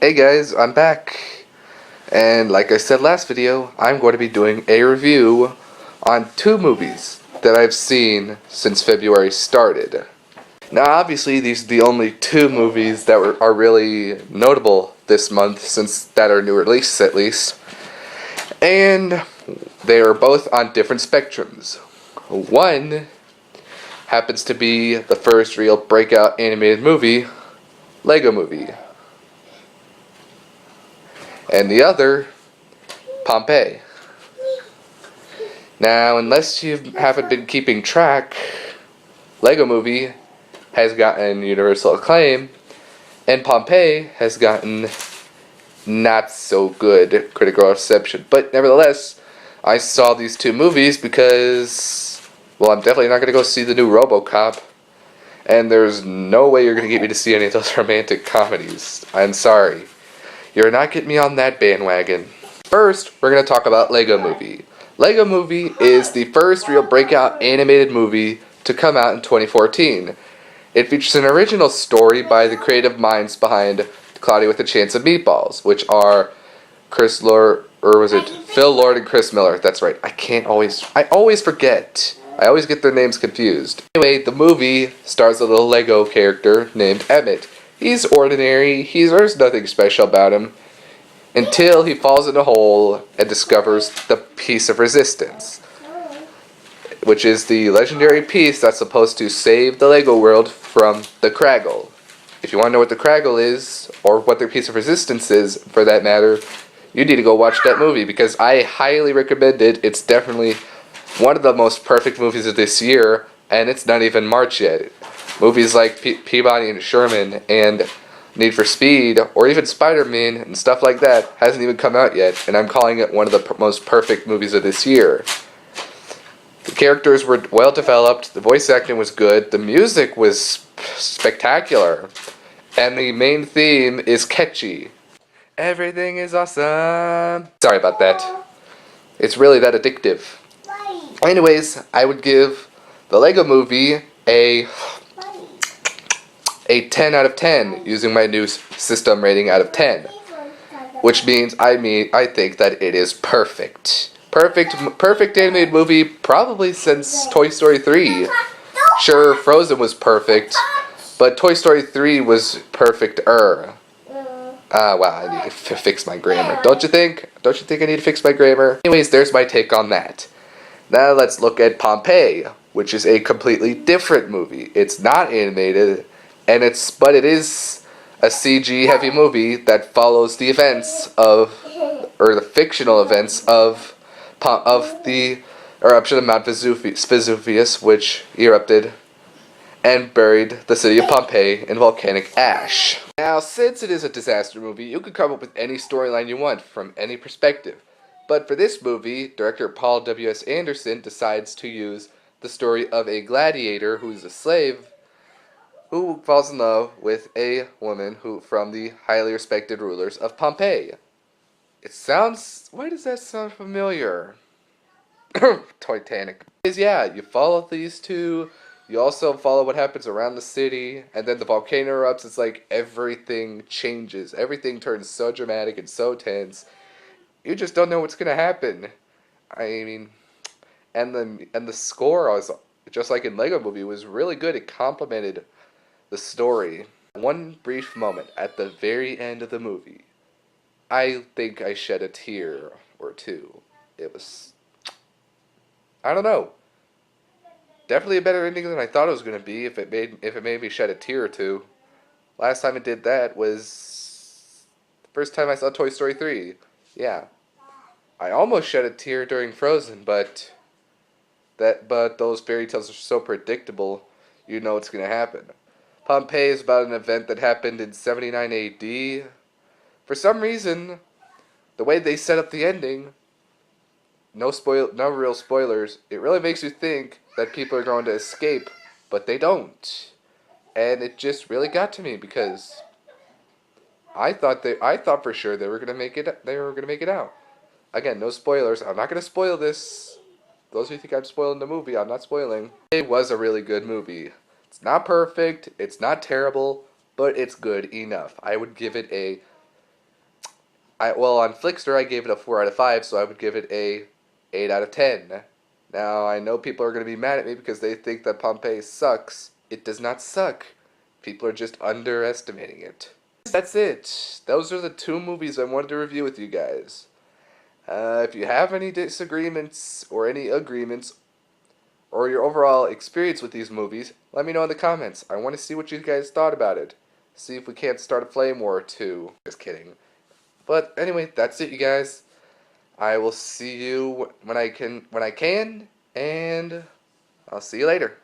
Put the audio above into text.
Hey guys, I'm back. And like I said last video, I'm going to be doing a review on two movies that I've seen since February started. Now obviously these are the only two movies that are really notable this month, since that are new releases at least. And they are both on different spectrums. One happens to be the first real breakout animated movie, Lego Movie. And the other, Pompeii. Now, unless you haven't been keeping track, Lego Movie has gotten universal acclaim, and Pompeii has gotten not so good critical reception. But nevertheless, I saw these two movies because, well, I'm definitely not going to go see the new RoboCop, and there's no way you're going to get me to see any of those romantic comedies. I'm sorry. You're not getting me on that bandwagon. First, we're going to talk about Lego Movie. Lego Movie is the first real breakout animated movie to come out in 2014. It features an original story by the creative minds behind Cloudy with a Chance of Meatballs, which are Phil Lord and Chris Miller. That's right. I always forget. I always get their names confused. Anyway, the movie stars a little Lego character named Emmett. He's ordinary, there's nothing special about him, until he falls in a hole and discovers the piece of resistance, which is the legendary piece that's supposed to save the Lego world from the Kraggle. If you want to know what the Kraggle is, or what their piece of resistance is, for that matter, you need to go watch that movie, because I highly recommend it. It's definitely one of the most perfect movies of this year, and it's not even March yet. Movies like Peabody and Sherman and Need for Speed, or even Spider-Man and stuff like that, hasn't even come out yet, and I'm calling it one of the most perfect movies of this year. The characters were well developed, the voice acting was good, the music was spectacular, and the main theme is catchy. Everything is awesome. Sorry about that. It's really that addictive. Anyways, I would give the Lego Movie a 10 out of 10 using my new system rating out of 10, which means I think that it is perfect. Perfect animated movie probably since Toy Story 3. Sure, Frozen was perfect, but Toy Story 3 was perfect-er. Wow, I need to fix my grammar. Don't you think? Don't you think I need to fix my grammar? Anyways, there's my take on that. Now let's look at Pompeii, which is a completely different movie. It's not animated, but it is a CG heavy movie that follows the events the fictional events of the eruption of Mount Vesuvius, which erupted and buried the city of Pompeii in volcanic ash. Now, since it is a disaster movie, you could come up with any storyline you want from any perspective. But for this movie, director Paul W.S. Anderson decides to use the story of a gladiator who's a slave who falls in love with a woman from the highly respected rulers of Pompeii. Why does that sound familiar? Titanic. Yeah, you follow these two, you also follow what happens around the city, and then the volcano erupts. It's like everything changes. Everything turns so dramatic and so tense. You just don't know what's gonna happen. I mean, and the score was, just like in Lego Movie, was really good. It complemented the story. One brief moment at the very end of the movie, I think I shed a tear or two. It was, I don't know, definitely a better ending than I thought it was gonna be. If it made me shed a tear or two. Last time it did that was the first time I saw Toy Story 3. Yeah, I almost shed a tear during Frozen, but those fairy tales are so predictable, you know what's gonna happen. Pompeii is about an event that happened in 79 AD. For some reason, the way they set up the ending, no real spoilers, it really makes you think that people are going to escape, but they don't. And it just really got to me, because I thought for sure they were gonna make it out. Again, no spoilers. I'm not gonna spoil this. Those who think I'm spoiling the movie, I'm not spoiling. It was a really good movie. It's not perfect, it's not terrible, but it's good enough. I would give it a Well, on Flickster I gave it a 4 out of 5, so I would give it a 8 out of 10. Now, I know people are going to be mad at me because they think that Pompeii sucks. It does not suck. People are just underestimating it. That's it. Those are the 2 movies I wanted to review with you guys. If you have any disagreements or any agreements or your overall experience with these movies, let me know in the comments. I want to see what you guys thought about it. See if we can't start a flame war or 2. Just kidding. But anyway, that's it, you guys. I will see you when I can, and I'll see you later.